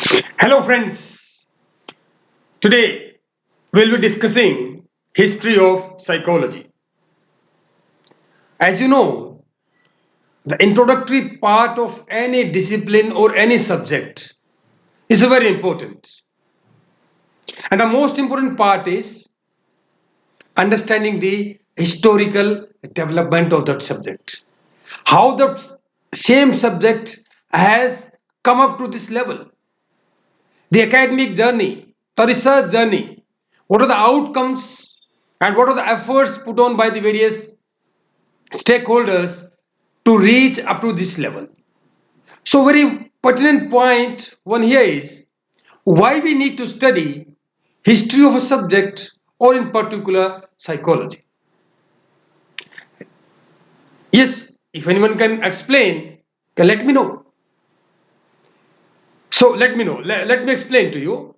Hello friends, today we'll be discussing history of psychology. As you know, the introductory part of any discipline or any subject is very important. And the most important part is understanding the historical development of that subject. How the same subject has come up to this level. The academic journey, the research journey, what are the outcomes and what are the efforts put on by the various stakeholders to reach up to this level. So very pertinent point one here is why we need to study history of a subject or in particular psychology. Yes, if anyone can explain, can let me know. So let me know. Let me explain to you.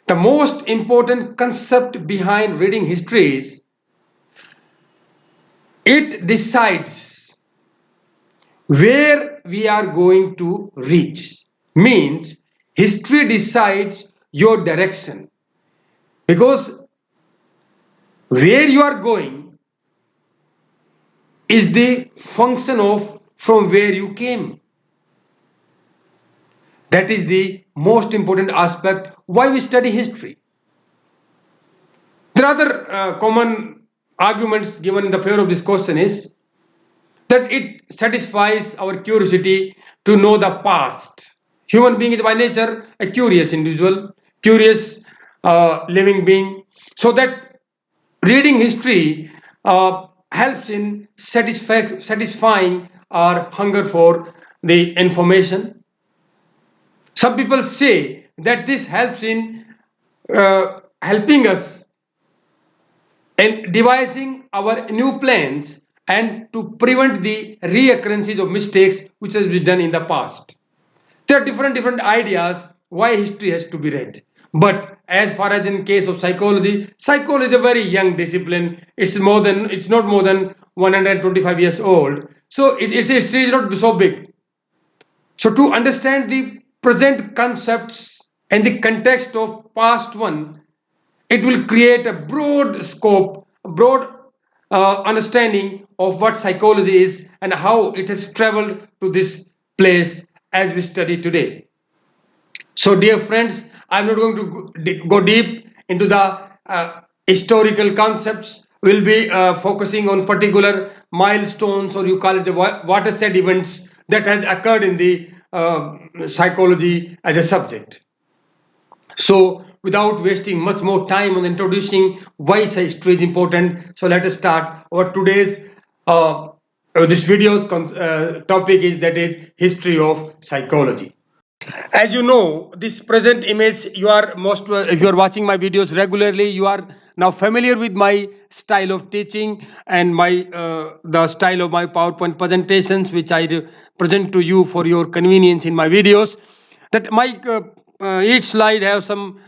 The most important concept behind reading history is it decides where we are going to reach. Means history decides your direction because where you are going is the function of from where you came. That is the most important aspect why we study history. There are other common arguments given in the favor of this question is that it satisfies our curiosity to know the past. Human being is by nature a curious individual, curious living being. So that reading history helps in satisfying our hunger for the information. Some people say that this helps in helping us in devising our new plans and to prevent the reoccurrences of mistakes which has been done in the past. There are different ideas why history has to be read. But as far as in case of psychology, psychology is a very young discipline. It's not more than 125 years old. So it is not so big. So to understand the present concepts and the context of past one, it will create a broad scope, a broad understanding of what psychology is and how it has traveled to this place as we study today. So, dear friends, I'm not going to go deep into the historical concepts. We'll be focusing on particular milestones, or you call it the watershed events that has occurred in the psychology as a subject. So, without wasting much more time on introducing why history is important, so let us start. Our today's this video's topic is that is history of psychology. As you know, this present image, you are most if you are watching my videos regularly, you are now familiar with my style of teaching and my the style of my PowerPoint presentations, which I present to you for your convenience in my videos. That my each slide has some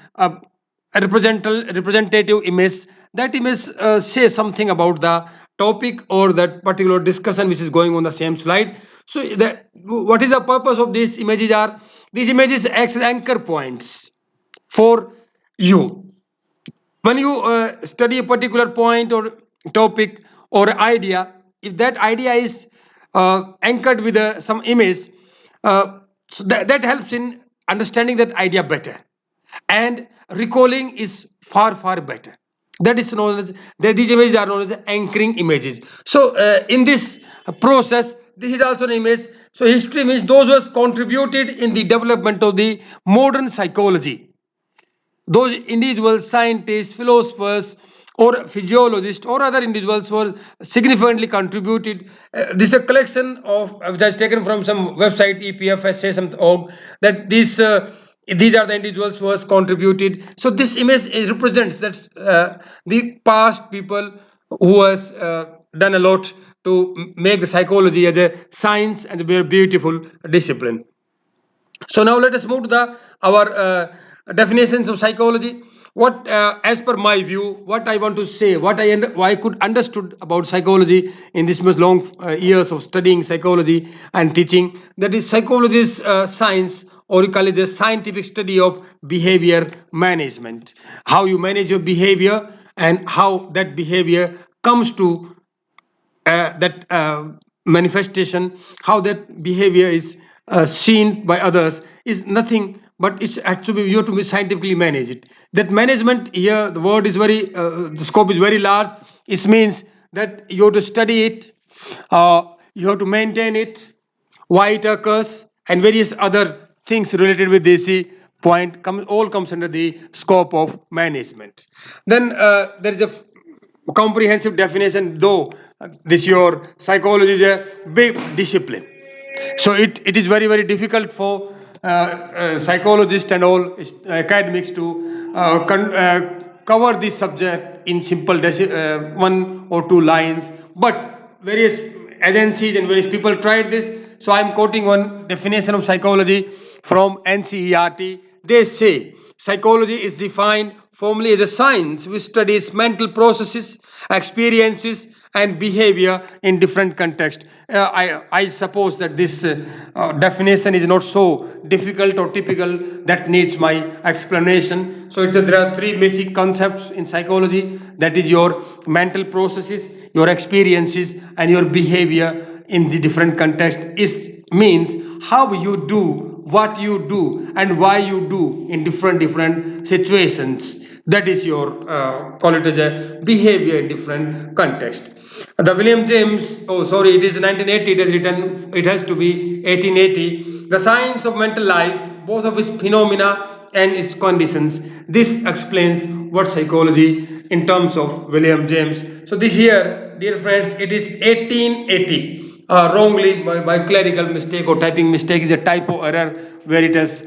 representative image. That image says something about the topic or that particular discussion which is going on the same slide. So what is the purpose of these images are? These images act as anchor points for you. When you study a particular point or topic or idea, if that idea is anchored with some image, so that helps in understanding that idea better. And recalling is far better. That is known as these images are known as anchoring images. So in this process, this is also an image. So history means those who has contributed in the development of the modern psychology. Those individuals, scientists, philosophers, or physiologists, or other individuals who significantly contributed. This is a collection of that's taken from some website epfsa.org that these are the individuals who has contributed. So this image represents that the past people who has done a lot to make the psychology as a science and a very beautiful discipline. So now let us move to the our definitions of psychology. What, as per my view, what I want to say, what I could understood about psychology in this much long years of studying psychology and teaching, that is psychology is science or you call it the scientific study of behavior management. How you manage your behavior and how that behavior comes to that manifestation, how that behavior is seen by others is nothing but it's actually you have to be scientifically manage it. That management here, the word is very, the scope is very large. It means that you have to study it, you have to maintain it, why it occurs, and various other things related with this point all comes under the scope of management. Then there is a comprehensive definition, though this your psychology is a big discipline, so it is very difficult for psychologists and all academics to cover this subject in simple one or two lines, but various agencies and various people tried this. So I'm quoting one definition of psychology from NCERT. They say psychology is defined formally as a science which studies mental processes, experiences, and behavior in different contexts. I suppose that this definition is not so difficult or typical that needs my explanation. So there are three basic concepts in psychology, that is your mental processes, your experiences, and your behavior in the different context. It means how you do what you do and why you do in different situations. That is your call it as a behavior in different context. The William James, oh sorry, it is 1980, it has written, it has to be 1880, The Science of Mental Life, both of its phenomena and its conditions. This explains what psychology in terms of William James. So this here, dear friends, it is 1880. Wrongly by clerical mistake or typing mistake is a typo error where it has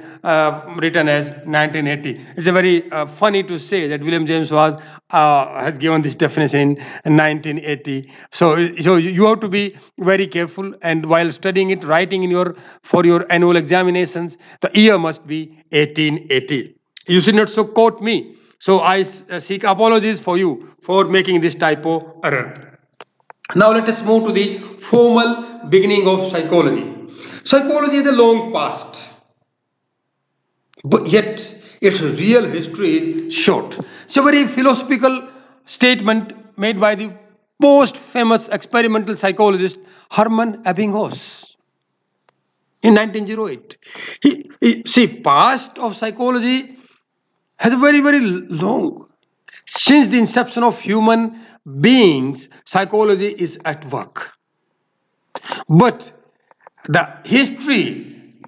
written as 1980. It's a very funny to say that William James has given this definition in 1980. So you have to be very careful, and while studying it, writing in for your annual examinations, the year must be 1880. You should not so quote me. So I seek apologies for you for making this typo error. Now let us move to the formal beginning of psychology. Psychology is a long past, but yet its real history is short. It's a very philosophical statement made by the most famous experimental psychologist Hermann Ebbinghaus in 1908. See, past of psychology has a very long. Since the inception of human beings, psychology is at work. But the history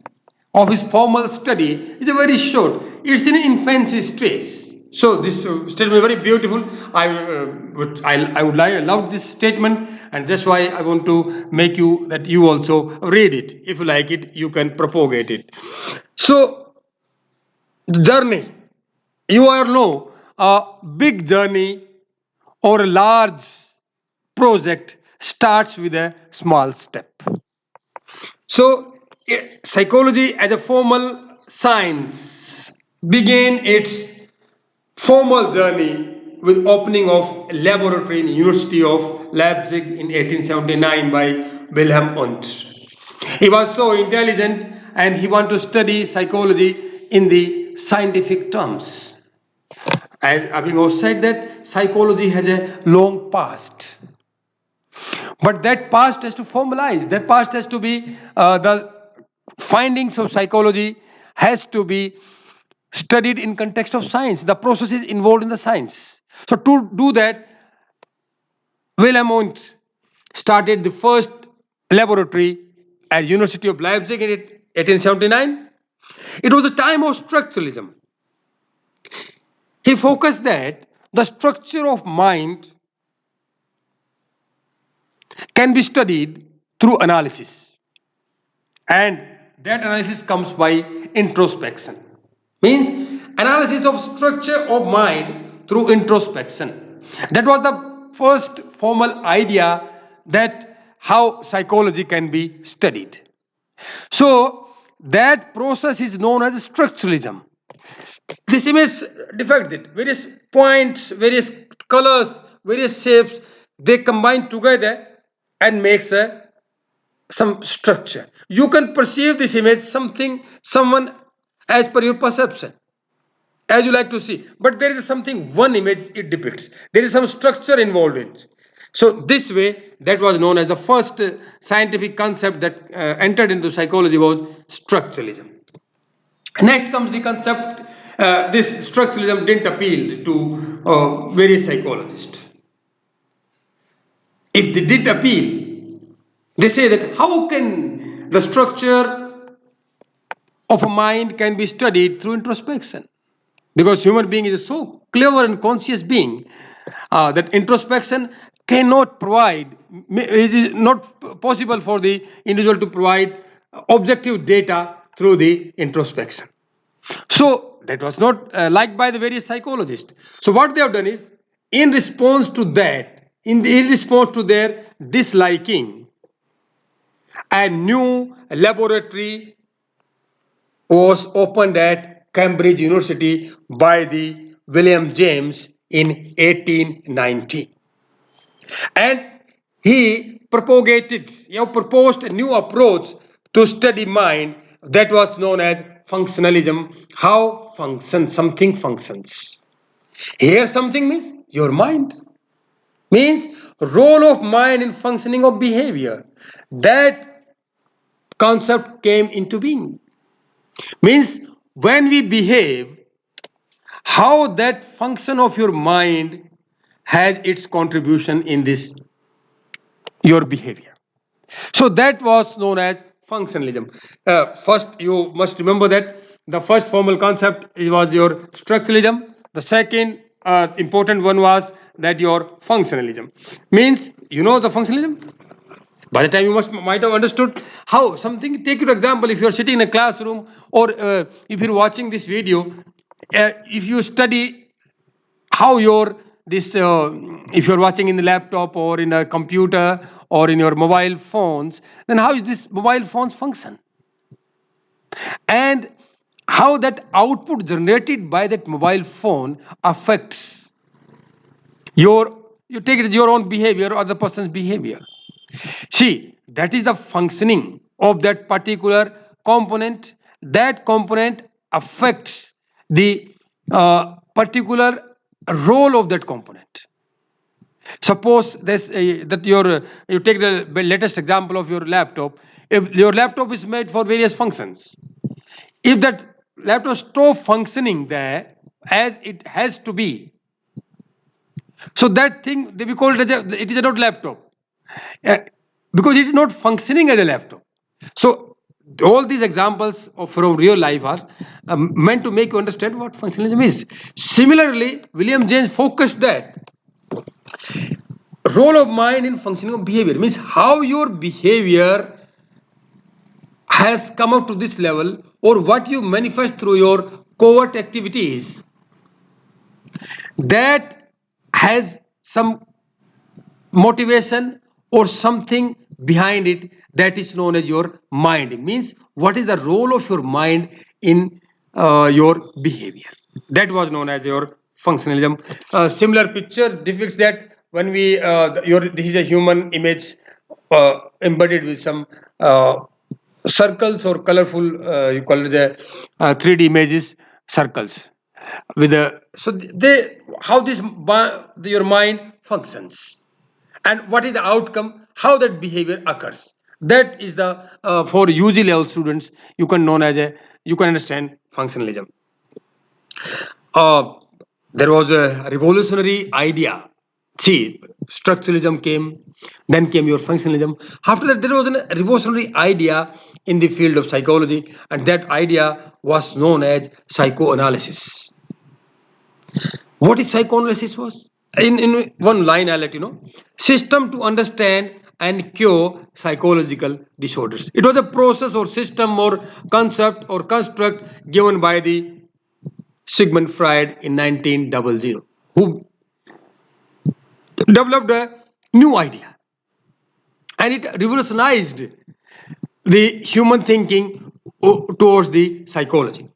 of his formal study is a very short. It's in infancy stage. So this statement is very beautiful. I love this statement, and that's why I want to make you that you also read it. If you like it, you can propagate it. So the journey, you all know, a big journey or a large project starts with a small step. So psychology as a formal science began its formal journey with opening of a laboratory in University of Leipzig in 1879 by Wilhelm Wundt. He was so intelligent and he wanted to study psychology in the scientific terms. As Ebbinghaus said, that psychology has a long past, but that past has to formalize. That past has to be the findings of psychology has to be studied in context of science. The processes involved in the science. So to do that, Wilhelm Wundt started the first laboratory at University of Leipzig in 1879. It was a time of structuralism. He focused that the structure of mind can be studied through analysis, and that analysis comes by introspection. Means analysis of structure of mind through introspection. That was the first formal idea that how psychology can be studied. So that process is known as structuralism. This image depicts it. Various points, various colors, various shapes, they combine together and makes some structure. You can perceive this image, someone as per your perception, as you like to see. But there is something, one image it depicts. There is some structure involved in it. So this way, that was known as the first scientific concept that entered into psychology was structuralism. Next comes the concept, this structuralism didn't appeal to various psychologists. If they did appeal, they say that how can the structure of a mind can be studied through introspection? Because human being is a so clever and conscious being that introspection cannot provide, it is not possible for the individual to provide objective data through the introspection. So that was not liked by the various psychologists. So what they have done is, in response to that, in response to their disliking, a new laboratory was opened at Cambridge University by the William James in 1890. And he proposed a new approach to study mind that was known as functionalism. How something functions. Here something means your mind. Means role of mind in functioning of behavior. That concept came into being. Means when we behave, how that function of your mind has its contribution in this your behavior. So that was known as functionalism. First, you must remember that the first formal concept was your structuralism. The second important one was that your functionalism. Means, you know the functionalism? By the time you might have understood how something. Take your example, if you're sitting in a classroom or if you're watching this video, if you study how your this if you're watching in the laptop or in a computer or in your mobile phones, then how is this mobile phones function, and how that output generated by that mobile phone affects your, you take it as your own behavior or other person's behavior. See, that is the functioning of that particular component. That component affects the particular role of that component. Suppose this that you take the latest example of your laptop. If your laptop is made for various functions, if that laptop stops functioning there as it has to be, so that thing we call it it is a not laptop. Because it is not functioning as a laptop. So all these examples from real life are meant to make you understand what functionalism is. Similarly, William James focused that role of mind in functioning of behavior, means how your behavior has come up to this level, or what you manifest through your covert activities, that has some motivation or something behind it, that is known as your mind. It means what is the role of your mind in your behavior. That was known as your functionalism. Similar picture depicts that when we this is a human image embedded with some circles or colorful you call it the 3D images, circles with a, so they, how this your mind functions and what is the outcome, how that behavior occurs. That is the for UG level students you can known as a, you can understand functionalism. uh, there was a revolutionary idea. See, structuralism came, then came your functionalism. After that, there was a revolutionary idea in the field of psychology, and that idea was known as psychoanalysis. What is psychoanalysis was? In one line, I'll let you know. System to understand and cure psychological disorders. It was a process or system or concept or construct given by the Sigmund Freud in 1900, who developed a new idea, and it revolutionized the human thinking towards the psychology.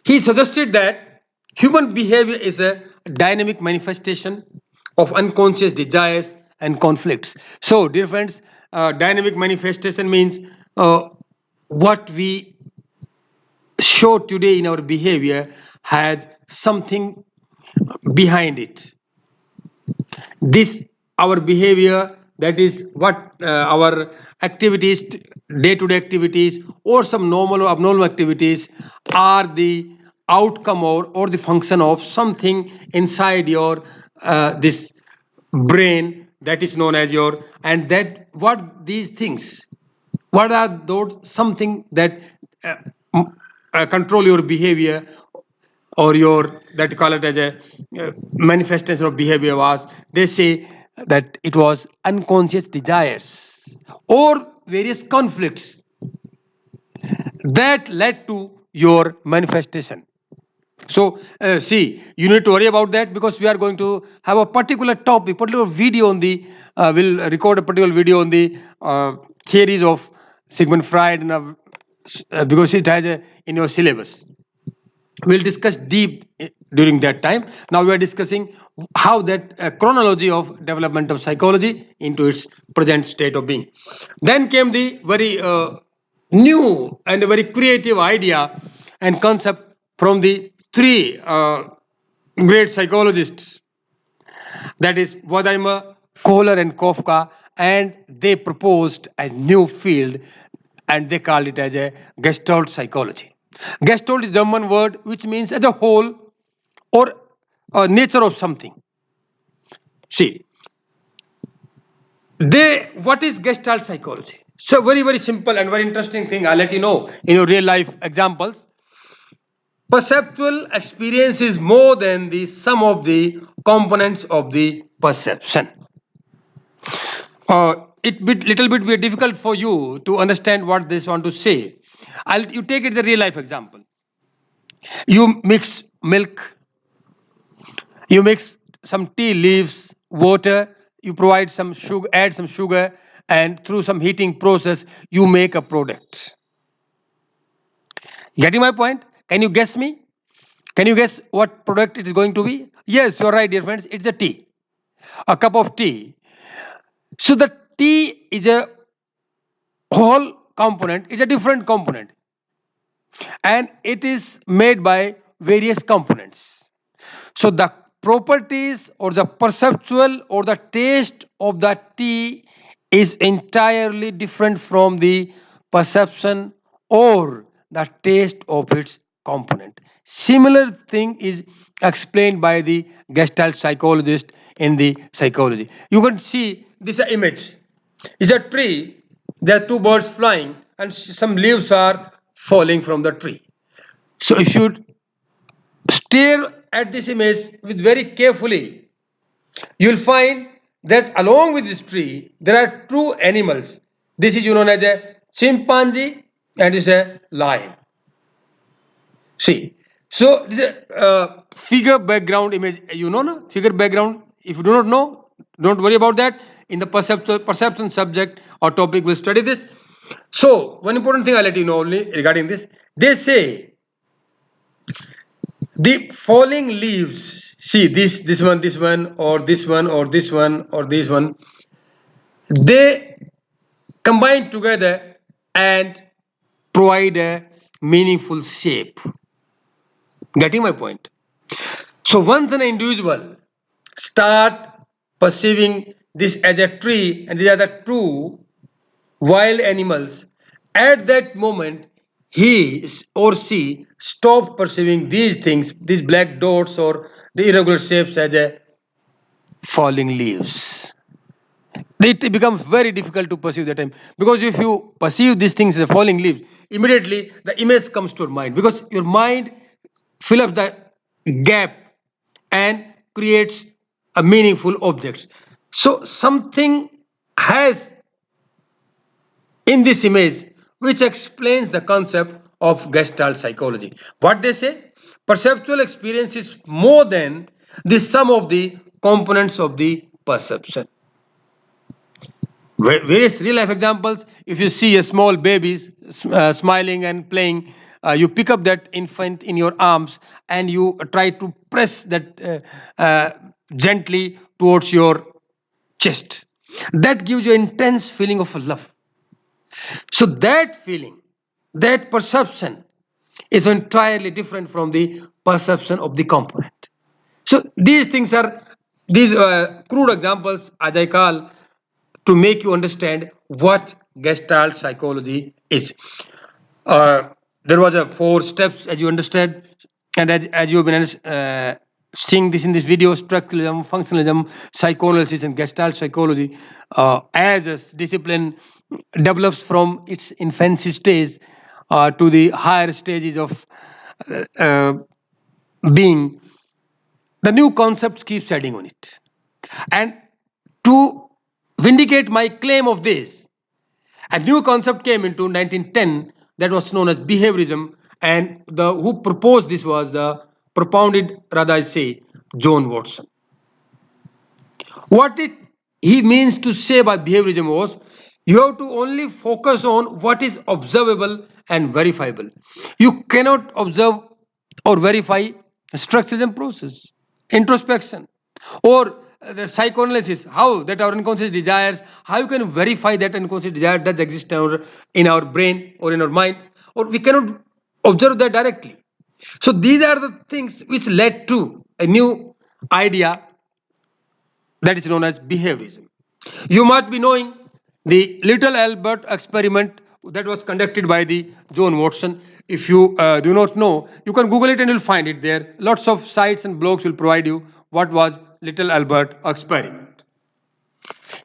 He suggested that human behavior is a dynamic manifestation of unconscious desires and conflicts. So, dear friends, dynamic manifestation means what we show today in our behavior has something behind it. This our behavior, that is what our activities, day-to-day activities, or some normal or abnormal activities are the outcome or the function of something inside your this brain, that is known as your, and that what these things, what are those something that uh, control your behavior, or your, that you call it as a manifestation of behavior was, they say that it was unconscious desires or various conflicts that led to your manifestation. So see, you need to worry about that, because we are going to have a particular topic, particular video on the we'll record a particular video on the theories of Sigmund Freud, and because it has a in your syllabus. We'll discuss deep during that time. Now we are discussing how that chronology of development of psychology into its present state of being. Then came the very new and a very creative idea and concept from the three great psychologists, that is Wertheimer, Kohler, and Kofka, and they proposed a new field, and they called it as a Gestalt Psychology. Gestalt is a German word which means as a whole or nature of something. See, what is Gestalt Psychology? So very very simple and very interesting thing. I'll let you know in your real life examples. Perceptual experience is more than the sum of the components of the perception. It little bit be difficult for you to understand what they want to say. You take it the real life example. You mix milk, you mix some tea leaves, water, you provide some sugar, add some sugar, and through some heating process, you make a product. Getting my point? Can you guess me? Can you guess what product it is going to be? Yes, you're right, dear friends. It's a tea, a cup of tea. So the tea is a whole component. It's a different component, and it is made by various components. So the properties or the perceptual or the taste of the tea is entirely different from the perception or the taste of its component. Similar thing is explained by the Gestalt psychologist in the psychology. You can see this image. It's a tree. There are two birds flying, and some leaves are falling from the tree. So if you stare at this image with very carefully, you will find that along with this tree there are two animals. This is known as a chimpanzee and is a lion. See, so this is a figure background image. You know, no? Figure background. If you do not know, don't worry about that. In the perception subject or topic, we'll study this. So one important thing I'll let you know only regarding this. They say the falling leaves, see this one, or this one, or this one, or this one, they combine together and provide a meaningful shape. Getting my point? So once an individual start perceiving this as a tree and these are the two wild animals, at that moment he or she stopped perceiving these things, these black dots or the irregular shapes, as a falling leaves. It becomes very difficult to perceive that time, because if you perceive these things as falling leaves, immediately the image comes to your mind, because your mind fill up the gap and creates a meaningful objects. So something has in this image which explains the concept of Gestalt psychology. What they say? Perceptual experience is more than the sum of the components of the perception. Various real life examples. If you see a small baby smiling and playing, you pick up that infant in your arms and you try to press that gently towards your chest. That gives you intense feeling of love. So that feeling, that perception is entirely different from the perception of the component. So these things are these crude examples, as I call, to make you understand what Gestalt psychology is. There was a 4 steps, as you understand, and as you've been seeing this in this video: structuralism, functionalism, psychoanalysis, and Gestalt psychology. As a discipline develops from its infancy stage to the higher stages of uh, being, the new concepts keeps adding on it. And to vindicate my claim of this, a new concept came into 1910 that was known as behaviorism, and the who proposed this was the propounded, rather I say, John Watson. What it he means to say by behaviorism was you have to only focus on what is observable and verifiable. You cannot observe or verify structuralism process, introspection, or the psychoanalysis, how that our unconscious desires, how you can verify that unconscious desire does exist in our brain or in our mind, or we cannot observe that directly. So these are the things which led to a new idea that is known as behaviorism. You must be knowing the Little Albert experiment that was conducted by the John Watson. If you do not know, you can Google it and you'll find it there. Lots of sites and blogs will provide you what was Little Albert experiment.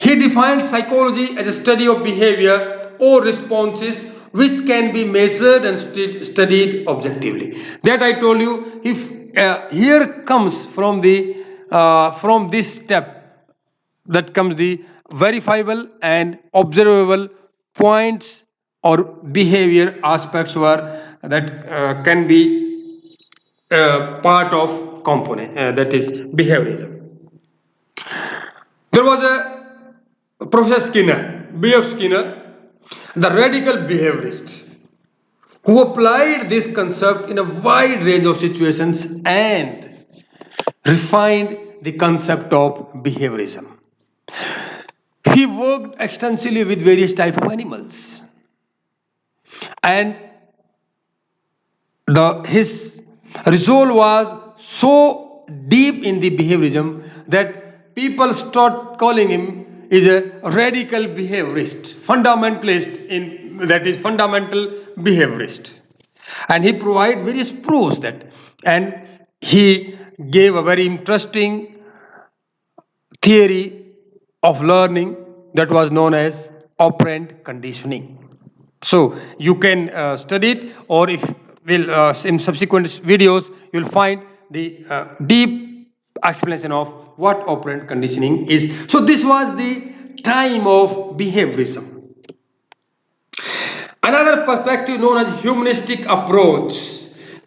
He defined psychology as a study of behavior or responses which can be measured and studied objectively. That I told you. If here comes from the from this step, that comes the verifiable and observable points or behavior aspects were that can be part of component, that is behaviorism. There was a Professor Skinner, B.F. Skinner, the radical behaviorist, who applied this concept in a wide range of situations and refined the concept of behaviorism. He worked extensively with various types of animals, and his resolve was so deep in the behaviorism that people start calling him is a radical behaviorist, fundamentalist in that is fundamental behaviorist, and he provided various proofs that, and he gave a very interesting theory of learning that was known as operant conditioning. So you can study it, or if will in subsequent videos you'll find the deep explanation of what operant conditioning is. So this was the time of behaviorism. Another perspective known as humanistic approach.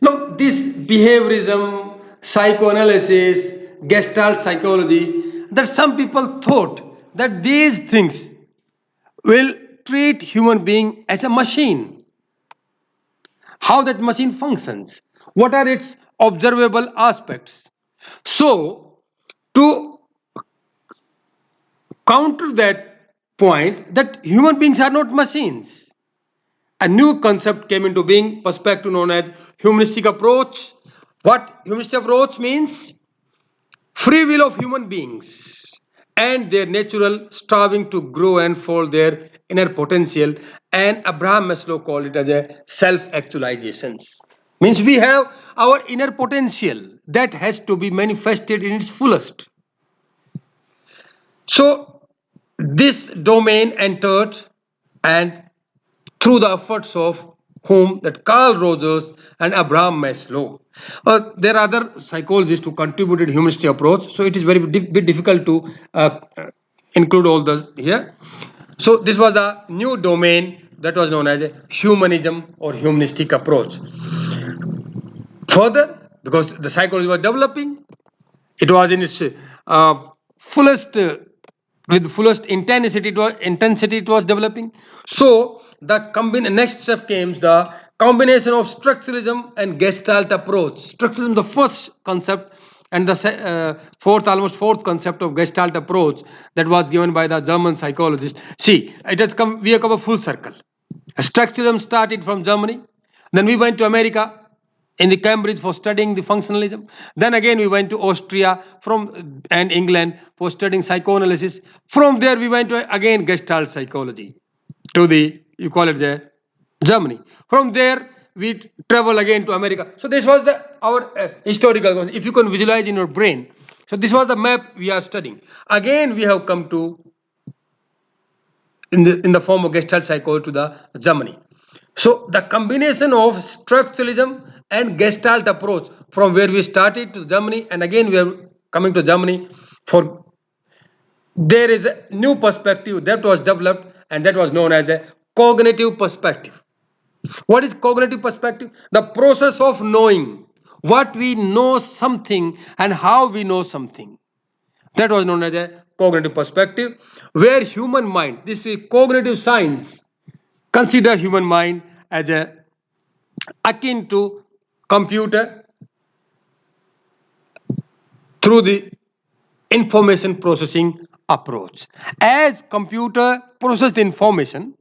Now this behaviorism, psychoanalysis, Gestalt psychology, that some people thought that these things will treat human being as a machine. How that machine functions, what are its observable aspects. So to counter that point that human beings are not machines, a new concept came into being, perspective known as humanistic approach. What humanistic approach means? Free will of human beings and their natural striving to grow and unfold their inner potential, and Abraham Maslow called it as a self-actualizations. Means we have our inner potential that has to be manifested in its fullest. So this domain entered, and through the efforts of whom, that Carl Rogers and Abraham Maslow. There are other psychologists who contributed humanistic approach, so it is very bit difficult to include all those here. So this was a new domain that was known as a humanism or humanistic approach. Further, because the psychology was developing, it was in its fullest with fullest intensity it was developing. So the next step came the combination of structuralism and Gestalt approach. Structuralism, the first concept, and the fourth concept of Gestalt approach that was given by the German psychologist. See, we have come a full circle. Structuralism started from Germany, then we went to America, in the Cambridge for studying the functionalism. Then again we went to Austria and England for studying psychoanalysis. From there we went to again Gestalt Psychology to you call it Germany. From there we travel again to America. So this was our historical. If you can visualize in your brain. So this was the map we are studying. Again we have come to in the form of Gestalt Psychology to the Germany. So the combination of structuralism and Gestalt approach from where we started to Germany, and again we are coming to Germany for there is a new perspective that was developed, and that was known as a cognitive perspective. What is cognitive perspective? The process of knowing what we know something and how we know something. That was known as a cognitive perspective, where human mind, this is cognitive science, consider human mind as akin to computer through the information processing approach. As computer processes information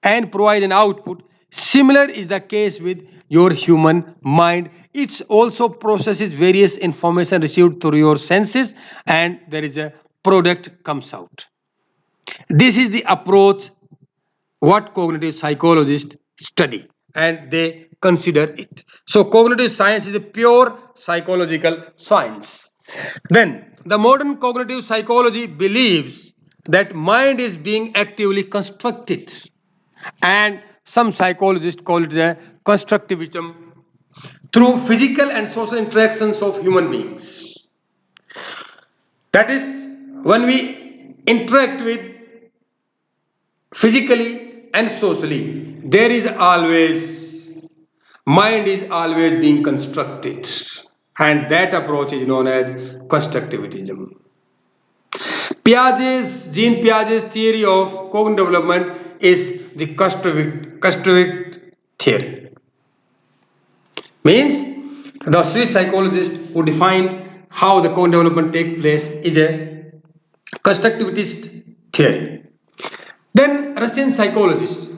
and provide an output, similar is the case with your human mind. It also processes various information received through your senses, and there is a product comes out. This is the approach what cognitive psychologists study, and they consider it. So cognitive science is a pure psychological science. Then the modern cognitive psychology believes that mind is being actively constructed, and some psychologists call it the constructivism through physical and social interactions of human beings. That is, when we interact with physically and socially, there is always, mind is always being constructed, and that approach is known as constructivism. Jean Piaget's theory of cognitive development is the constructivist theory. Means the Swiss psychologist who defined how the cognitive development takes place is a constructivist theory. Then Russian psychologist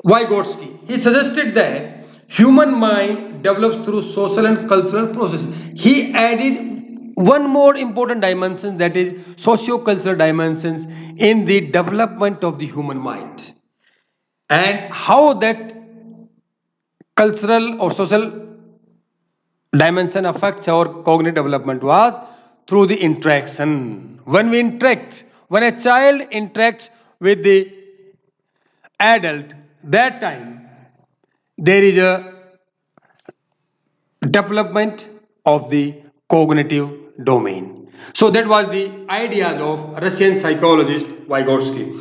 Vygotsky, he suggested that human mind develops through social and cultural processes. He added one more important dimension, that is socio-cultural dimensions in the development of the human mind, and how that cultural or social dimension affects our cognitive development was through the interaction. When we interact, when a child interacts with the adult, that time there is a development of the cognitive domain. So that was the ideas of Russian psychologist Vygotsky.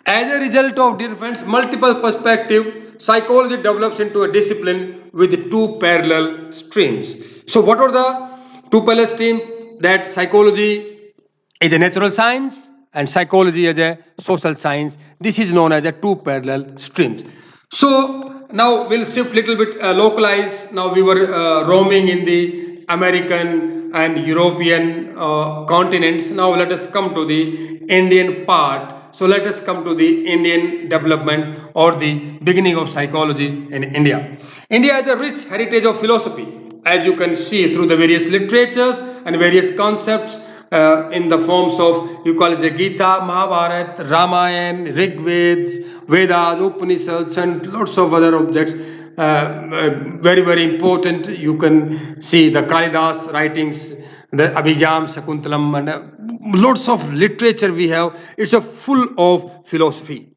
As a result of different multiple perspective, psychology develops into a discipline with two parallel streams. So what are the two parallel streams? That psychology is a natural science and psychology is a social science. This is known as a two parallel streams. So now we'll shift little bit localize. Now we were roaming in the American and European continents. Now let us come to the Indian part. So let us come to the Indian development or the beginning of psychology in India. India has a rich heritage of philosophy, as you can see through the various literatures and various concepts in the forms of, you call it the Gita, Mahabharata, Ramayana, Rig Veds, Vedas, Upanishads, and lots of other objects. Very, very important. You can see the Kalidas writings, the Abhijam, Shakuntalam, and lots of literature we have. It's a full of philosophy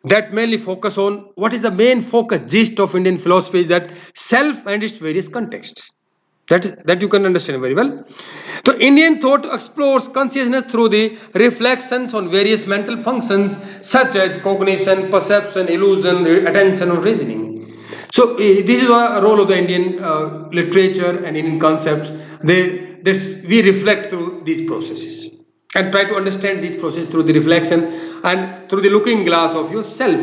that mainly focus on what is the main focus, gist of Indian philosophy is that self and its various contexts. That you can understand very well. So Indian thought explores consciousness through the reflections on various mental functions such as cognition, perception, illusion, attention, or reasoning. So this is a role of the Indian literature and Indian concepts. We reflect through these processes and try to understand these processes through the reflection and through the looking glass of yourself.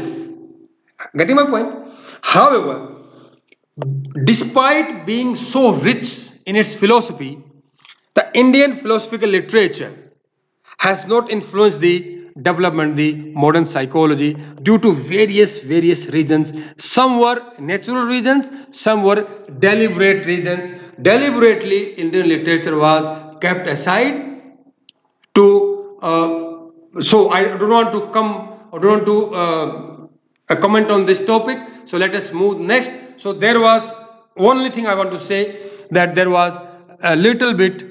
Getting my point? However, despite being so rich in its philosophy, the Indian philosophical literature has not influenced the development the modern psychology due to various reasons. Some were natural reasons, some were deliberate reasons. Deliberately, Indian literature was kept aside to so I don't want to comment on this topic, so let us move next. So there was only thing I want to say, that there was a little bit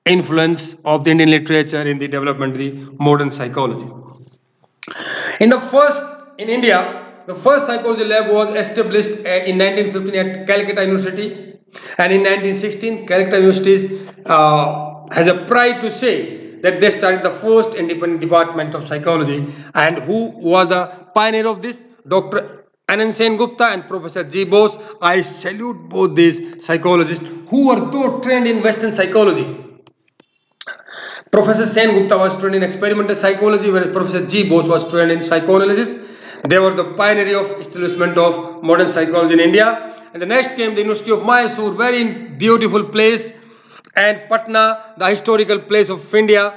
influence of the Indian literature in the development of the modern psychology. In India, the first psychology lab was established in 1915 at Calcutta University, and in 1916 Calcutta University has a pride to say that they started the first independent department of psychology. And who was the pioneer of this? Dr. Anand Sen Gupta and Professor G. Bose. I salute both these psychologists who were though trained in Western psychology. Professor Sen Gupta was trained in experimental psychology, whereas Professor G. Bose was trained in psychoanalysis. They were the pioneer of establishment of modern psychology in India. And the next came the University of Mysore, very beautiful place, and Patna, the historical place of India,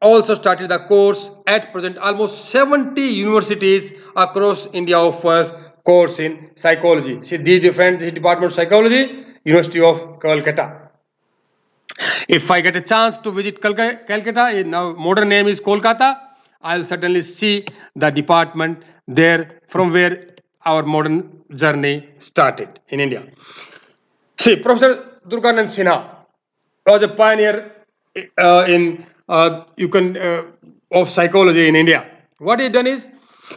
also started the course. At present, almost 70 universities across India offers course in psychology. See, these different department of psychology, University of Calcutta. If I get a chance to visit Calcutta, now modern name is Kolkata, I'll certainly see the department there from where our modern journey started in India. See, Professor Durganand Sinha was a pioneer of psychology in India. What he done is,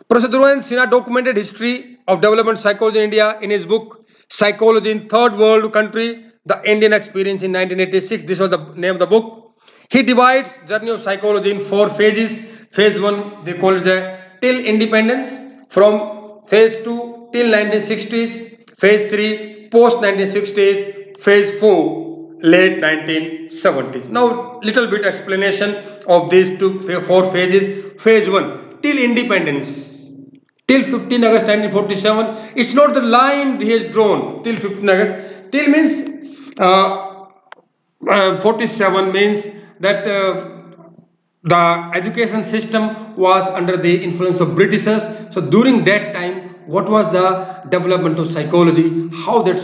Professor Durganand Sinha documented history of development psychology in India in his book Psychology in Third World Country, The Indian Experience in 1986. This was the name of the book. He divides journey of psychology in 4 phases. Phase 1, they call it the till independence. From phase 2 till 1960s. Phase 3, post 1960s. Phase 4, late 1970s. Now, little bit explanation of these 4 phases. Phase 1, till independence. Till 15 August 1947. It's not the line he has drawn. Till 15 August. Till means 47 means that the education system was under the influence of Britishers. So during that time, what was the development of psychology? How that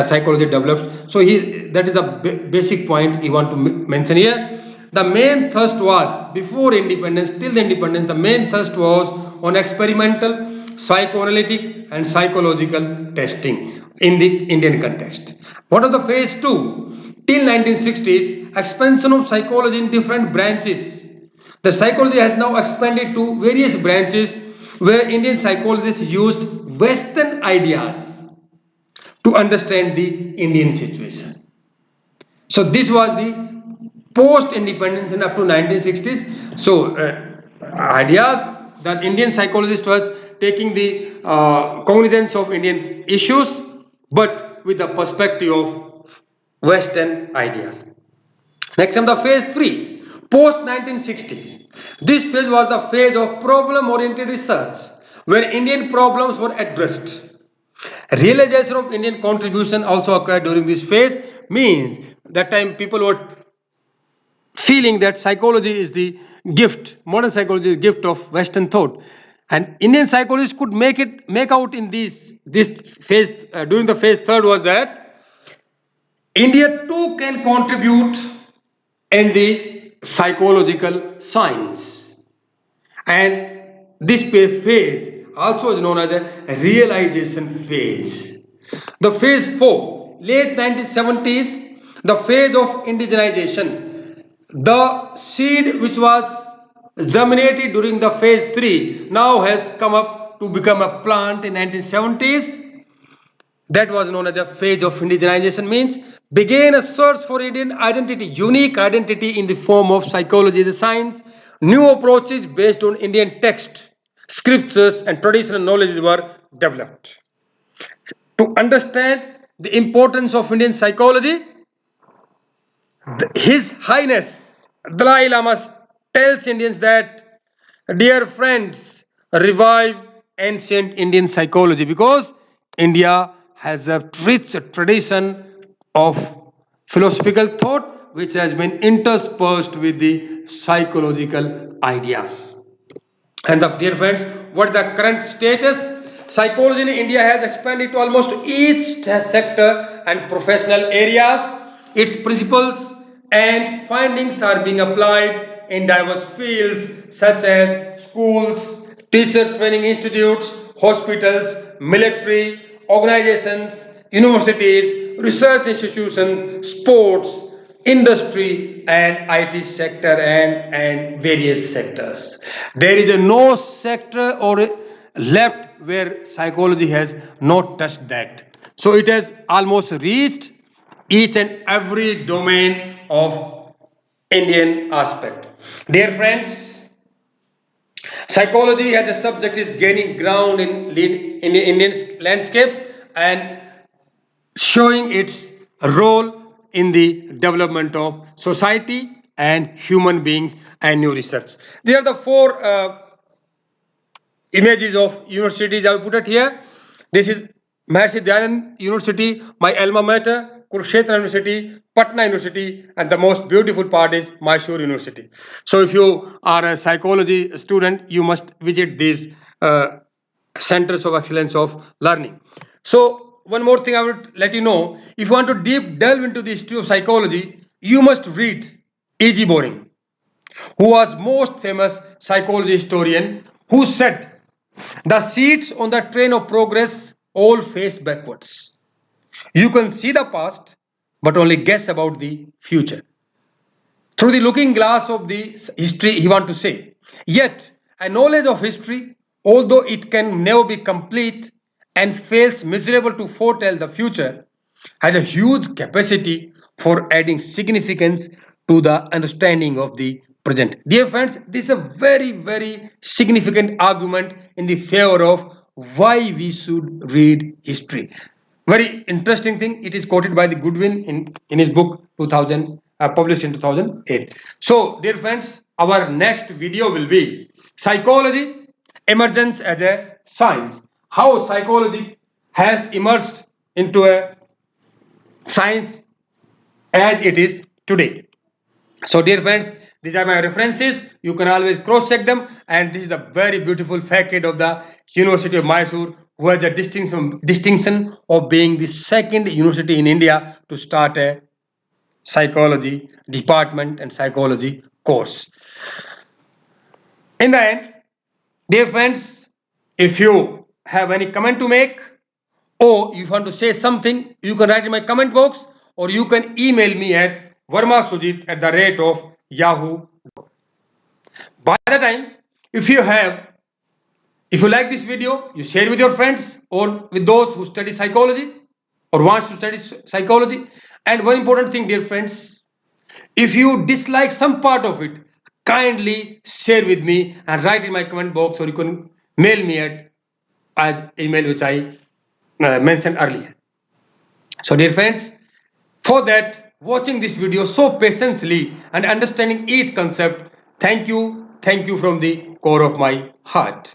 psychology developed? So that is the basic point he want to mention here. The main thrust was, before independence, till the independence, the main thrust was on experimental, psychoanalytic and psychological testing in the Indian context. What was the phase 2? Till 1960s, expansion of psychology in different branches. The psychology has now expanded to various branches where Indian psychologists used Western ideas to understand the Indian situation. So this was the post-independence and up to 1960s. So ideas that Indian psychologist was taking the cognizance of Indian issues, but with the perspective of Western ideas. Next comes the phase 3, post 1960s. This phase was the phase of problem-oriented research, where Indian problems were addressed. Realization of Indian contribution also occurred during this phase. Means that time people were feeling that psychology is the gift, modern psychology is the gift of Western thought, and Indian psychologists could make out in this phase during the phase 3rd was that India too can contribute in the psychological science, and this phase also is known as a realization phase. The phase 4, late 1970s, the phase of indigenization. The seed which was germinated during the phase 3 now has come up to become a plant in 1970s. That was known as the phase of indigenization, means began a search for Indian identity, unique identity in the form of psychology as a science. New approaches based on Indian text, scriptures and traditional knowledge were developed. To understand the importance of Indian psychology, His Highness Dalai Lama tells Indians that, dear friends, revive ancient Indian psychology, because India has a rich tradition of philosophical thought which has been interspersed with the psychological ideas. And dear friends, what the current status? Psychology in India has expanded to almost each sector and professional areas. Its principles and findings are being applied in diverse fields such as schools, teacher training institutes, hospitals, military, organizations, universities, research institutions, sports, industry and IT sector and various sectors. There is a no sector or left where psychology has not touched that. So it has almost reached each and every domain of Indian aspect. Dear friends, psychology as a subject is gaining ground in the Indian landscape and showing its role in the development of society and human beings and new research. There are the four images of universities I put it here. This is Maharishi Dayanand University, my alma mater, Kurukshetra University, Patna University, and the most beautiful part is Mysore University. So if you are a psychology student, you must visit these centers of excellence of learning. So one more thing I would let you know, if you want to deep delve into the history of psychology, you must read E.G. Boring, who was most famous psychology historian, who said the seats on the train of progress all face backwards. You can see the past, but only guess about the future. Through the looking glass of the history, he want to say. Yet, a knowledge of history, although it can never be complete and fails miserable to foretell the future, has a huge capacity for adding significance to the understanding of the present. Dear friends, this is a very, very significant argument in the favor of why we should read history. Very interesting thing. It is quoted by the Goodwin in his book 2000, published in 2008. So, dear friends, our next video will be psychology emergence as a science. How psychology has emerged into a science as it is today. So, dear friends, these are my references. You can always cross check them. And this is the very beautiful facade of the University of Mysore, who has a distinction of being the second university in India to start a psychology department and psychology course. In the end, dear friends, if you have any comment to make or you want to say something, you can write in my comment box or you can email me at vermasujit@yahoo. By the time, if you have, if you like this video, you share with your friends or with those who study psychology or wants to study psychology. And one important thing, dear friends, if you dislike some part of it, kindly share with me and write in my comment box or you can mail me at as email which I mentioned earlier. So dear friends, for that, watching this video so patiently and understanding each concept, thank you from the core of my heart.